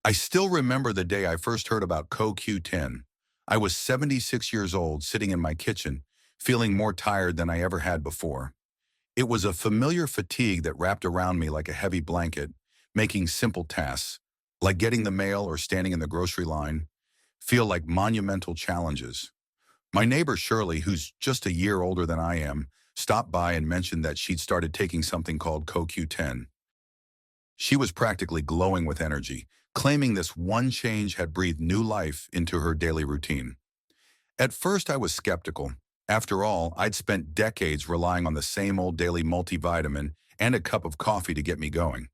I still remember the day I first heard about CoQ10. I was 76 years old, sitting in my kitchen, feeling more tired than I ever had before. It was a familiar fatigue that wrapped around me like a heavy blanket, making simple tasks, like getting the mail or standing in the grocery line, feel like monumental challenges. My neighbor Shirley, who's just a year older than I am, stopped by and mentioned that she'd started taking something called CoQ10. She was practically glowing with energy, claiming this one change had breathed new life into her daily routine. At first, I was skeptical. After all, I'd spent decades relying on the same old daily multivitamin and a cup of coffee to get me going.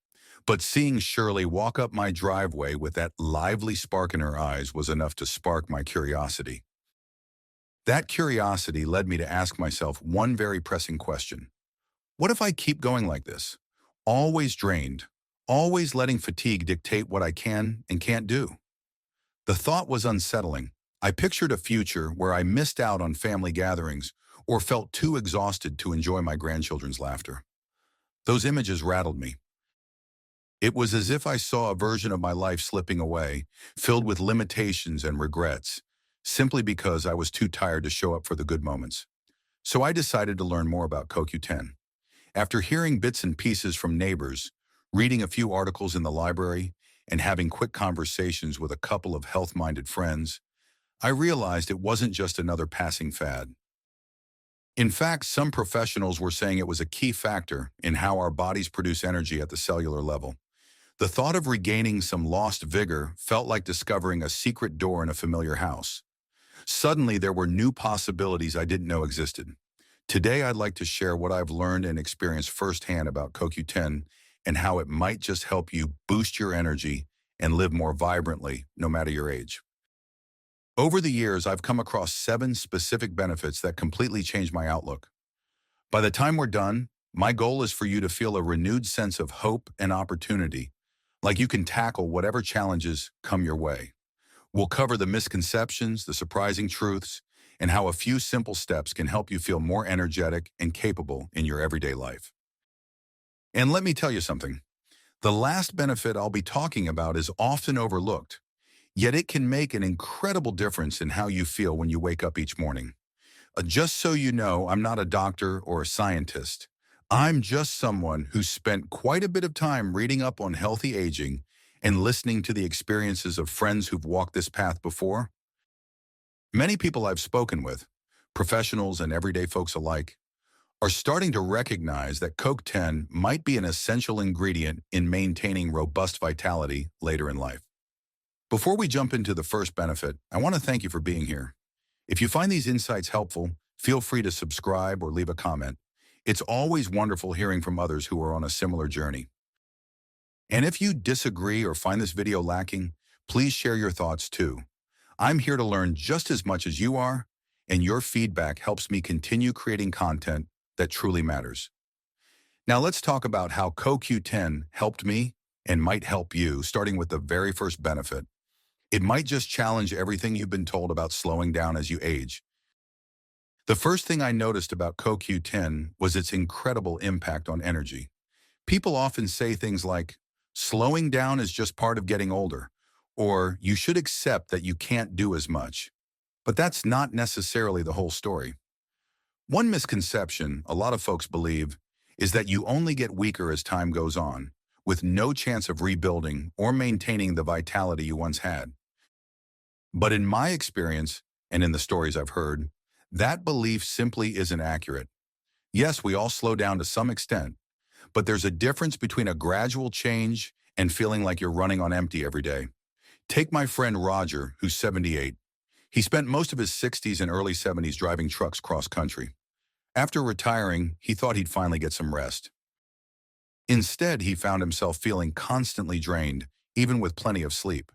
But seeing Shirley walk up my driveway with that lively spark in her eyes was enough to spark my curiosity. That curiosity led me to ask myself one very pressing question. What if I keep going like this? Always drained, always letting fatigue dictate what I can and can't do. The thought was unsettling. I pictured a future where I missed out on family gatherings or felt too exhausted to enjoy my grandchildren's laughter. Those images rattled me. It was as if I saw a version of my life slipping away, filled with limitations and regrets, simply because I was too tired to show up for the good moments. So I decided to learn more about CoQ10. After hearing bits and pieces from neighbors, reading a few articles in the library, and having quick conversations with a couple of health-minded friends, I realized it wasn't just another passing fad. In fact, some professionals were saying it was a key factor in how our bodies produce energy at the cellular level. The thought of regaining some lost vigor felt like discovering a secret door in a familiar house. Suddenly, there were new possibilities I didn't know existed. Today, I'd like to share what I've learned and experienced firsthand about CoQ10 and how it might just help you boost your energy and live more vibrantly, no matter your age. Over the years, I've come across 7 specific benefits that completely changed my outlook. By the time we're done, my goal is for you to feel a renewed sense of hope and opportunity, like you can tackle whatever challenges come your way. We'll cover the misconceptions, the surprising truths, and how a few simple steps can help you feel more energetic and capable in your everyday life. And let me tell you something. The last benefit I'll be talking about is often overlooked, yet it can make an incredible difference in how you feel when you wake up each morning. Just so you know, I'm not a doctor or a scientist. I'm just someone who's spent quite a bit of time reading up on healthy aging and listening to the experiences of friends who've walked this path before. Many people I've spoken with, professionals and everyday folks alike, are starting to recognize that CoQ10 might be an essential ingredient in maintaining robust vitality later in life. Before we jump into the first benefit, I want to thank you for being here. If you find these insights helpful, feel free to subscribe or leave a comment. It's always wonderful hearing from others who are on a similar journey. And if you disagree or find this video lacking, please share your thoughts too. I'm here to learn just as much as you are, and your feedback helps me continue creating content that truly matters. Now let's talk about how CoQ10 helped me and might help you, starting with the very first benefit. It might just challenge everything you've been told about slowing down as you age. The first thing I noticed about CoQ10 was its incredible impact on energy. People often say things like, slowing down is just part of getting older, or you should accept that you can't do as much. But that's not necessarily the whole story. One misconception a lot of folks believe is that you only get weaker as time goes on, with no chance of rebuilding or maintaining the vitality you once had. But in my experience, and in the stories I've heard, that belief simply isn't accurate. Yes, we all slow down to some extent, but there's a difference between a gradual change and feeling like you're running on empty every day. Take my friend Roger, who's 78. He spent most of his 60s and early 70s driving trucks cross-country. After retiring, he thought he'd finally get some rest. Instead, he found himself feeling constantly drained, even with plenty of sleep.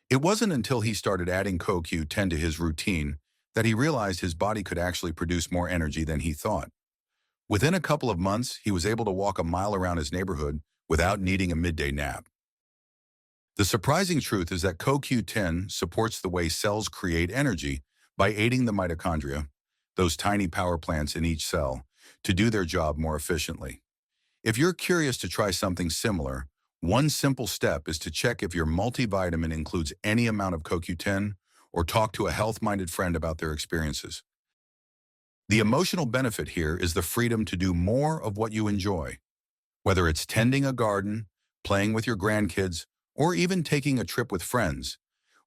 It wasn't until he started adding CoQ10 to his routine that he realized his body could actually produce more energy than he thought. Within a couple of months, he was able to walk a mile around his neighborhood without needing a midday nap. The surprising truth is that CoQ10 supports the way cells create energy by aiding the mitochondria, those tiny power plants in each cell, to do their job more efficiently. If you're curious to try something similar, One simple step is to check if your multivitamin includes any amount of CoQ10 or talk to a health-minded friend about their experiences. The emotional benefit here is the freedom to do more of what you enjoy, whether it's tending a garden, playing with your grandkids, or even taking a trip with friends,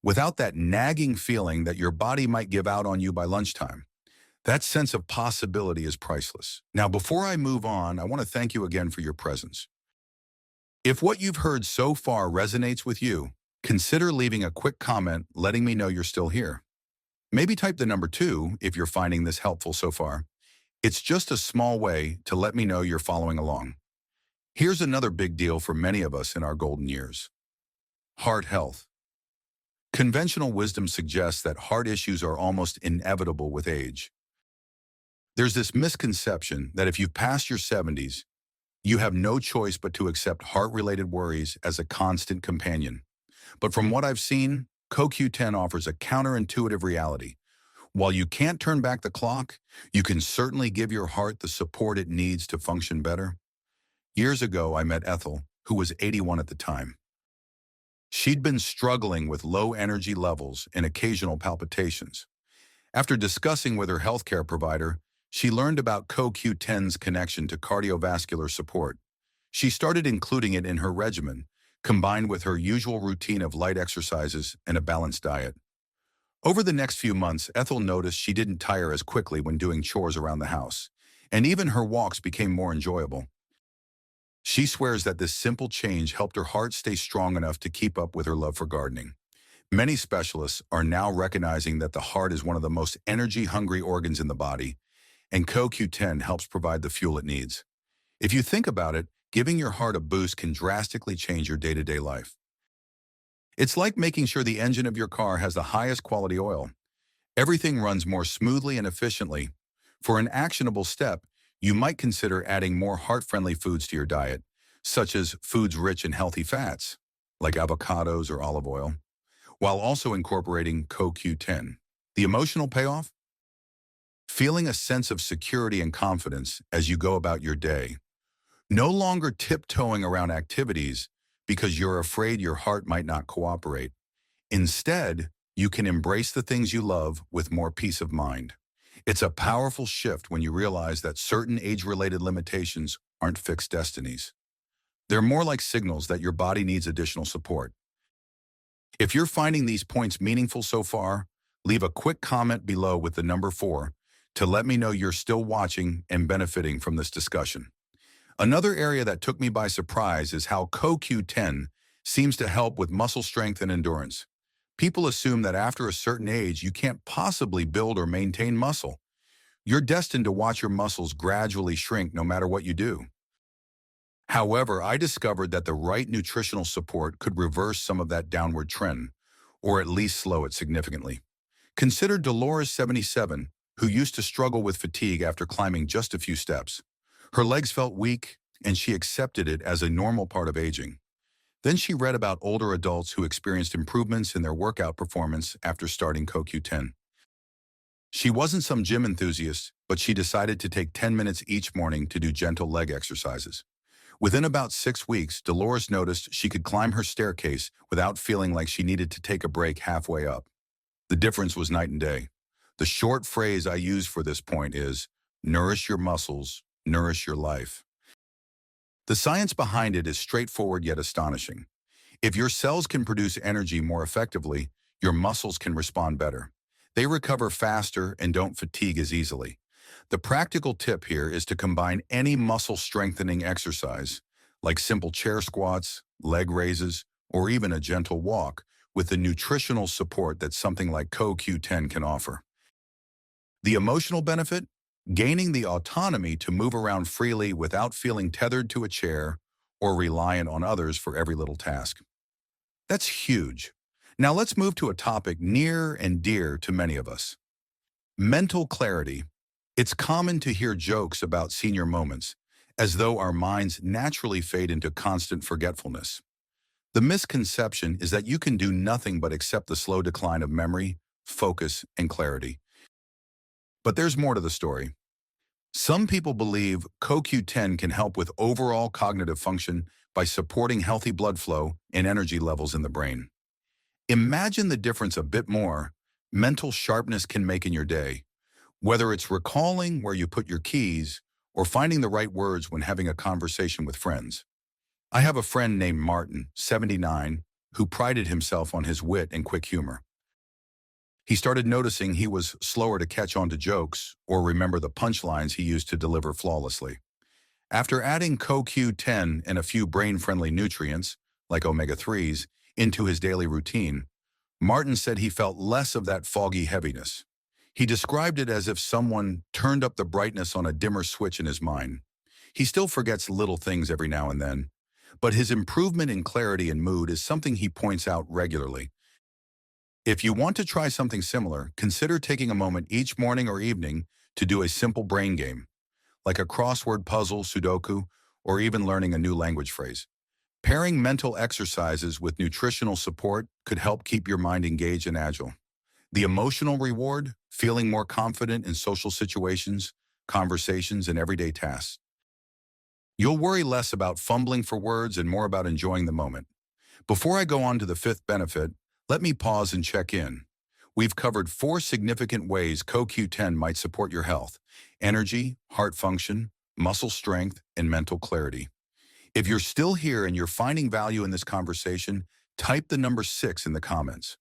without that nagging feeling that your body might give out on you by lunchtime. That sense of possibility is priceless. Now, before I move on, I want to thank you again for your presence. If what you've heard so far resonates with you, consider leaving a quick comment letting me know you're still here. Maybe type the number 2 if you're finding this helpful so far. It's just a small way to let me know you're following along. Here's another big deal for many of us in our golden years: heart health. Conventional wisdom suggests that heart issues are almost inevitable with age. There's this misconception that if you've passed your 70s, you have no choice but to accept heart-related worries as a constant companion. But from what I've seen, CoQ10 offers a counterintuitive reality. While you can't turn back the clock, you can certainly give your heart the support it needs to function better. Years ago, I met Ethel, who was 81 at the time. She'd been struggling with low energy levels and occasional palpitations. After discussing with her healthcare provider, she learned about CoQ10's connection to cardiovascular support. She started including it in her regimen, combined with her usual routine of light exercises and a balanced diet. Over the next few months, Ethel noticed she didn't tire as quickly when doing chores around the house, and even her walks became more enjoyable. She swears that this simple change helped her heart stay strong enough to keep up with her love for gardening. Many specialists are now recognizing that the heart is one of the most energy-hungry organs in the body, and CoQ10 helps provide the fuel it needs. If you think about it, giving your heart a boost can drastically change your day-to-day life. It's like making sure the engine of your car has the highest quality oil. Everything runs more smoothly and efficiently. For an actionable step, you might consider adding more heart-friendly foods to your diet, such as foods rich in healthy fats, like avocados or olive oil, while also incorporating CoQ10. The emotional payoff? Feeling a sense of security and confidence as you go about your day. No longer tiptoeing around activities because you're afraid your heart might not cooperate. Instead, you can embrace the things you love with more peace of mind. It's a powerful shift when you realize that certain age-related limitations aren't fixed destinies. They're more like signals that your body needs additional support. If you're finding these points meaningful so far, leave a quick comment below with the number 4 to let me know you're still watching and benefiting from this discussion. Another area that took me by surprise is how CoQ10 seems to help with muscle strength and endurance. People assume that after a certain age, you can't possibly build or maintain muscle. You're destined to watch your muscles gradually shrink no matter what you do. However, I discovered that the right nutritional support could reverse some of that downward trend, or at least slow it significantly. Consider Dolores, 77, who used to struggle with fatigue after climbing just a few steps. Her legs felt weak, and she accepted it as a normal part of aging. Then she read about older adults who experienced improvements in their workout performance after starting CoQ10. She wasn't some gym enthusiast, but she decided to take 10 minutes each morning to do gentle leg exercises. Within about 6 weeks, Dolores noticed she could climb her staircase without feeling like she needed to take a break halfway up. The difference was night and day. The short phrase I use for this point is, nourish your muscles, nourish your life. The science behind it is straightforward yet astonishing. If your cells can produce energy more effectively, your muscles can respond better. They recover faster and don't fatigue as easily. The practical tip here is to combine any muscle-strengthening exercise, like simple chair squats, leg raises, or even a gentle walk, with the nutritional support that something like CoQ10 can offer. The emotional benefit? Gaining the autonomy to move around freely without feeling tethered to a chair or reliant on others for every little task. That's huge. Now let's move to a topic near and dear to many of us: mental clarity. It's common to hear jokes about senior moments, as though our minds naturally fade into constant forgetfulness. The misconception is that you can do nothing but accept the slow decline of memory, focus, and clarity. But there's more to the story. Some people believe CoQ10 can help with overall cognitive function by supporting healthy blood flow and energy levels in the brain. Imagine the difference a bit more mental sharpness can make in your day, whether it's recalling where you put your keys or finding the right words when having a conversation with friends. I have a friend named Martin, 79, who prided himself on his wit and quick humor. He started noticing he was slower to catch on to jokes or remember the punchlines he used to deliver flawlessly. After adding CoQ10 and a few brain-friendly nutrients, like omega-3s, into his daily routine, Martin said he felt less of that foggy heaviness. He described it as if someone turned up the brightness on a dimmer switch in his mind. He still forgets little things every now and then, but his improvement in clarity and mood is something he points out regularly. If you want to try something similar, consider taking a moment each morning or evening to do a simple brain game, like a crossword puzzle, Sudoku, or even learning a new language phrase. Pairing mental exercises with nutritional support could help keep your mind engaged and agile. The emotional reward, feeling more confident in social situations, conversations, and everyday tasks. You'll worry less about fumbling for words and more about enjoying the moment. Before I go on to the fifth benefit, let me pause and check in. We've covered 4 significant ways CoQ10 might support your health: energy, heart function, muscle strength, and mental clarity. If you're still here and you're finding value in this conversation, type the number 6 in the comments.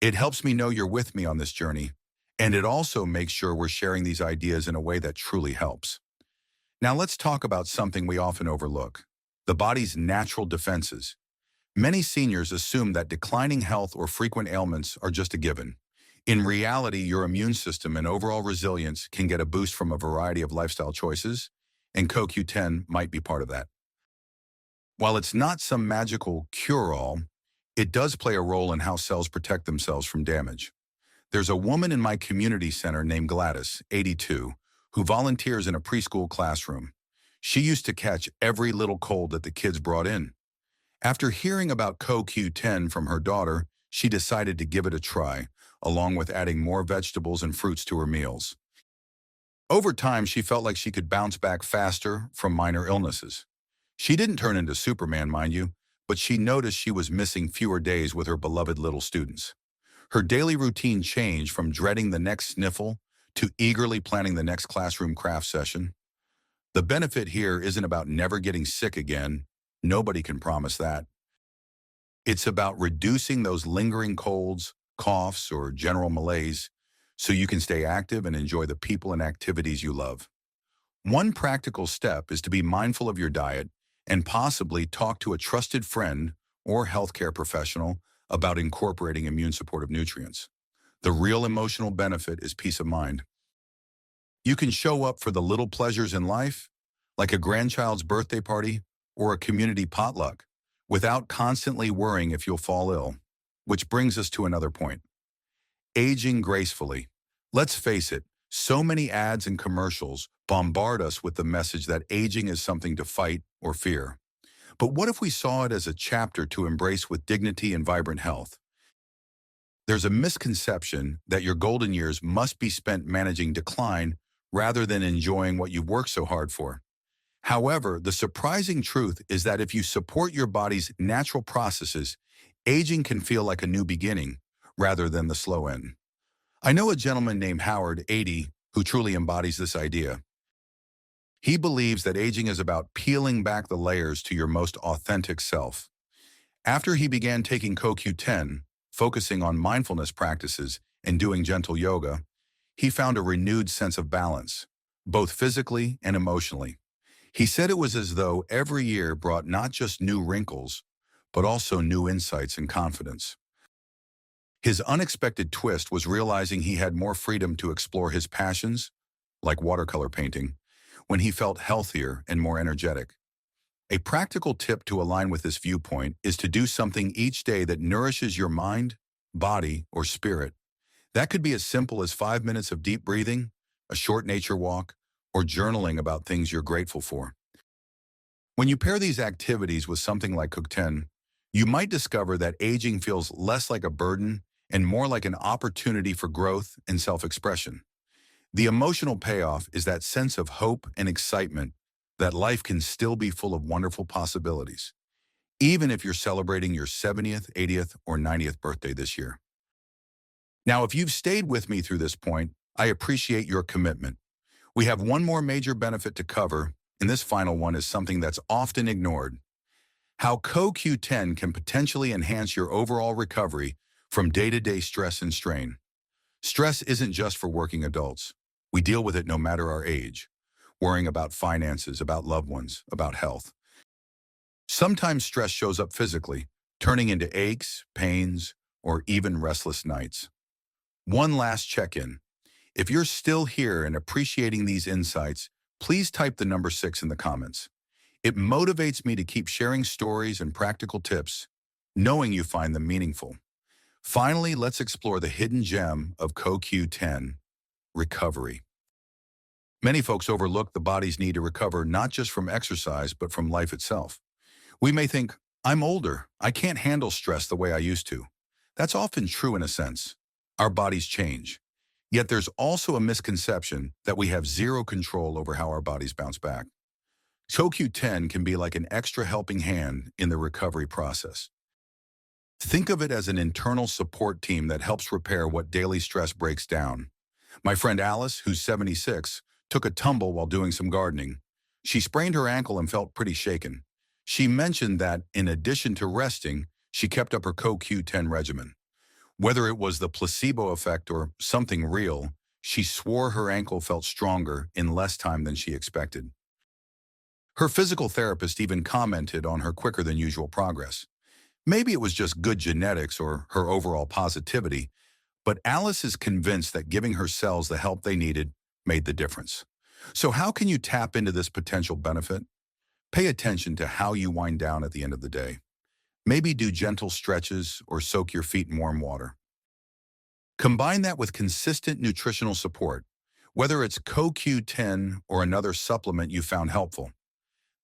It helps me know you're with me on this journey, and it also makes sure we're sharing these ideas in a way that truly helps. Now let's talk about something we often overlook: the body's natural defenses. Many seniors assume that declining health or frequent ailments are just a given. In reality, your immune system and overall resilience can get a boost from a variety of lifestyle choices, and CoQ10 might be part of that. While it's not some magical cure-all, it does play a role in how cells protect themselves from damage. There's a woman in my community center named Gladys, 82, who volunteers in a preschool classroom. She used to catch every little cold that the kids brought in. After hearing about CoQ10 from her daughter, she decided to give it a try, along with adding more vegetables and fruits to her meals. Over time, she felt like she could bounce back faster from minor illnesses. She didn't turn into Superman, mind you, but she noticed she was missing fewer days with her beloved little students. Her daily routine changed from dreading the next sniffle to eagerly planning the next classroom craft session. The benefit here isn't about never getting sick again. Nobody can promise that. It's about reducing those lingering colds, coughs, or general malaise so you can stay active and enjoy the people and activities you love. One practical step is to be mindful of your diet and possibly talk to a trusted friend or healthcare professional about incorporating immune supportive nutrients. The real emotional benefit is peace of mind. You can show up for the little pleasures in life, like a grandchild's birthday party or a community potluck, without constantly worrying if you'll fall ill. Which brings us to another point: aging gracefully. Let's face it, so many ads and commercials bombard us with the message that aging is something to fight or fear. But what if we saw it as a chapter to embrace with dignity and vibrant health? There's a misconception that your golden years must be spent managing decline rather than enjoying what you've worked so hard for. However, the surprising truth is that if you support your body's natural processes, aging can feel like a new beginning rather than the slow end. I know a gentleman named Howard, 80, who truly embodies this idea. He believes that aging is about peeling back the layers to your most authentic self. After he began taking CoQ10, focusing on mindfulness practices, and doing gentle yoga, he found a renewed sense of balance, both physically and emotionally. He said it was as though every year brought not just new wrinkles, but also new insights and confidence. His unexpected twist was realizing he had more freedom to explore his passions, like watercolor painting, when he felt healthier and more energetic. A practical tip to align with this viewpoint is to do something each day that nourishes your mind, body, or spirit. That could be as simple as 5 minutes of deep breathing, a short nature walk, or journaling about things you're grateful for. When you pair these activities with something like CoQ10, you might discover that aging feels less like a burden and more like an opportunity for growth and self-expression. The emotional payoff is that sense of hope and excitement that life can still be full of wonderful possibilities, even if you're celebrating your 70th, 80th, or 90th birthday this year. Now, if you've stayed with me through this point, I appreciate your commitment. We have one more major benefit to cover, and this final one is something that's often ignored: how CoQ10 can potentially enhance your overall recovery from day-to-day stress and strain. Stress isn't just for working adults. We deal with it no matter our age, worrying about finances, about loved ones, about health. Sometimes stress shows up physically, turning into aches, pains, or even restless nights. One last check-in. If you're still here and appreciating these insights, please type the number 6 in the comments. It motivates me to keep sharing stories and practical tips, knowing you find them meaningful. Finally, let's explore the hidden gem of CoQ10: recovery. Many folks overlook the body's need to recover not just from exercise, but from life itself. We may think, I'm older, I can't handle stress the way I used to. That's often true in a sense. Our bodies change. Yet there's also a misconception that we have zero control over how our bodies bounce back. CoQ10 can be like an extra helping hand in the recovery process. Think of it as an internal support team that helps repair what daily stress breaks down. My friend Alice, who's 76, took a tumble while doing some gardening. She sprained her ankle and felt pretty shaken. She mentioned that, in addition to resting, she kept up her CoQ10 regimen. Whether it was the placebo effect or something real, she swore her ankle felt stronger in less time than she expected. Her physical therapist even commented on her quicker than usual progress. Maybe it was just good genetics or her overall positivity, but Alice is convinced that giving her cells the help they needed made the difference. So how can you tap into this potential benefit? Pay attention to how you wind down at the end of the day. Maybe do gentle stretches or soak your feet in warm water. Combine that with consistent nutritional support, whether it's CoQ10 or another supplement you found helpful.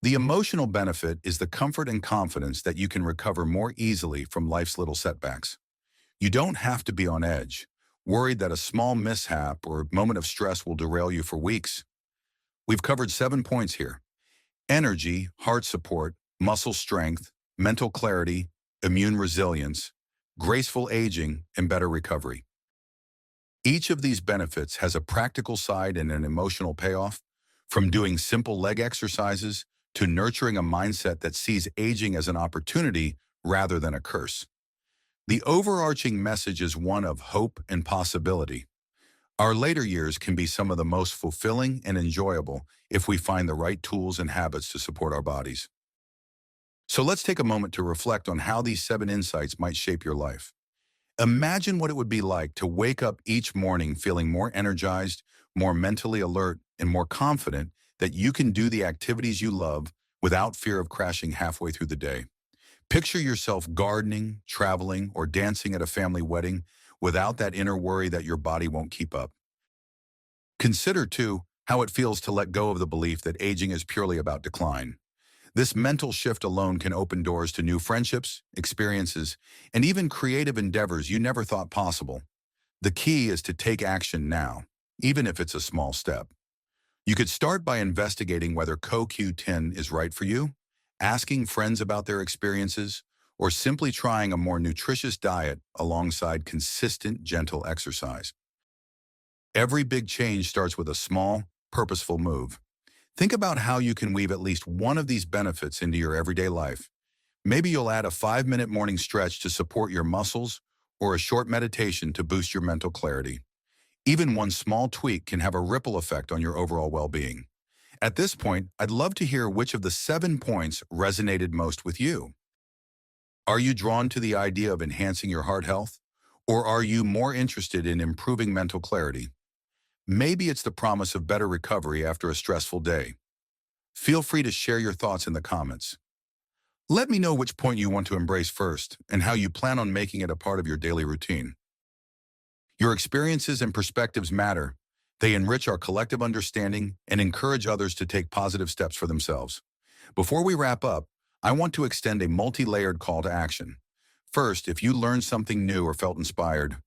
The emotional benefit is the comfort and confidence that you can recover more easily from life's little setbacks. You don't have to be on edge, worried that a small mishap or moment of stress will derail you for weeks. We've covered 7 points here: energy, heart support, muscle strength, mental clarity, immune resilience, graceful aging, and better recovery. Each of these benefits has a practical side and an emotional payoff, from doing simple leg exercises to nurturing a mindset that sees aging as an opportunity rather than a curse. The overarching message is one of hope and possibility. Our later years can be some of the most fulfilling and enjoyable if we find the right tools and habits to support our bodies. So let's take a moment to reflect on how these 7 insights might shape your life. Imagine what it would be like to wake up each morning feeling more energized, more mentally alert, and more confident that you can do the activities you love without fear of crashing halfway through the day. Picture yourself gardening, traveling, or dancing at a family wedding without that inner worry that your body won't keep up. Consider, too, how it feels to let go of the belief that aging is purely about decline. This mental shift alone can open doors to new friendships, experiences, and even creative endeavors you never thought possible. The key is to take action now, even if it's a small step. You could start by investigating whether CoQ10 is right for you, asking friends about their experiences, or simply trying a more nutritious diet alongside consistent, gentle exercise. Every big change starts with a small, purposeful move. Think about how you can weave at least one of these benefits into your everyday life. Maybe you'll add a 5-minute morning stretch to support your muscles or a short meditation to boost your mental clarity. Even one small tweak can have a ripple effect on your overall well-being. At this point, I'd love to hear which of the 7 points resonated most with you. Are you drawn to the idea of enhancing your heart health? Or are you more interested in improving mental clarity? Maybe it's the promise of better recovery after a stressful day. Feel free to share your thoughts in the comments. Let me know which point you want to embrace first and how you plan on making it a part of your daily routine. Your experiences and perspectives matter. They enrich our collective understanding and encourage others to take positive steps for themselves. Before we wrap up, I want to extend a multi-layered call to action. First, if you learned something new or felt inspired,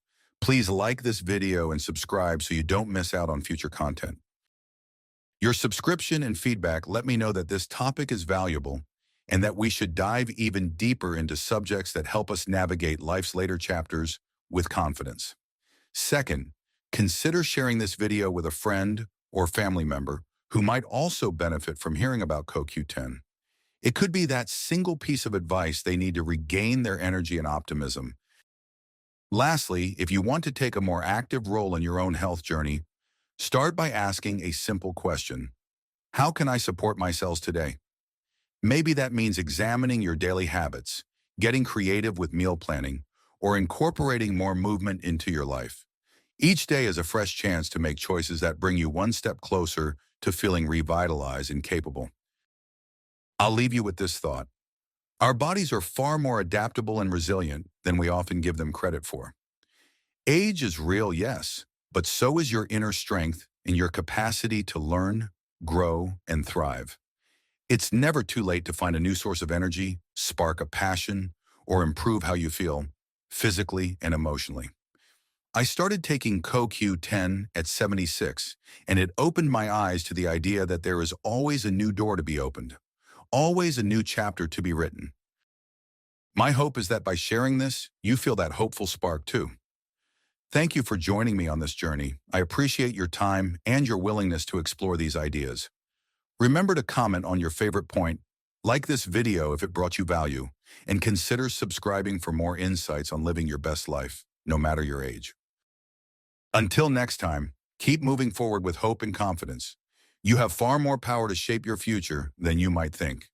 please like this video and subscribe so you don't miss out on future content. Your subscription and feedback let me know that this topic is valuable and that we should dive even deeper into subjects that help us navigate life's later chapters with confidence. Second, consider sharing this video with a friend or family member who might also benefit from hearing about CoQ10. It could be that single piece of advice they need to regain their energy and optimism. Lastly, if you want to take a more active role in your own health journey, start by asking a simple question. How can I support my cells today? Maybe that means examining your daily habits, getting creative with meal planning, or incorporating more movement into your life. Each day is a fresh chance to make choices that bring you one step closer to feeling revitalized and capable. I'll leave you with this thought. Our bodies are far more adaptable and resilient than we often give them credit for. Age is real, yes, but so is your inner strength and your capacity to learn, grow, and thrive. It's never too late to find a new source of energy, spark a passion, or improve how you feel, physically and emotionally. I started taking CoQ10 at 76, and it opened my eyes to the idea that there is always a new door to be opened, always a new chapter to be written. My hope is that by sharing this, you feel that hopeful spark too. Thank you for joining me on this journey. I appreciate your time and your willingness to explore these ideas. Remember to comment on your favorite point, like this video if it brought you value, and consider subscribing for more insights on living your best life, no matter your age. Until next time, keep moving forward with hope and confidence. You have far more power to shape your future than you might think.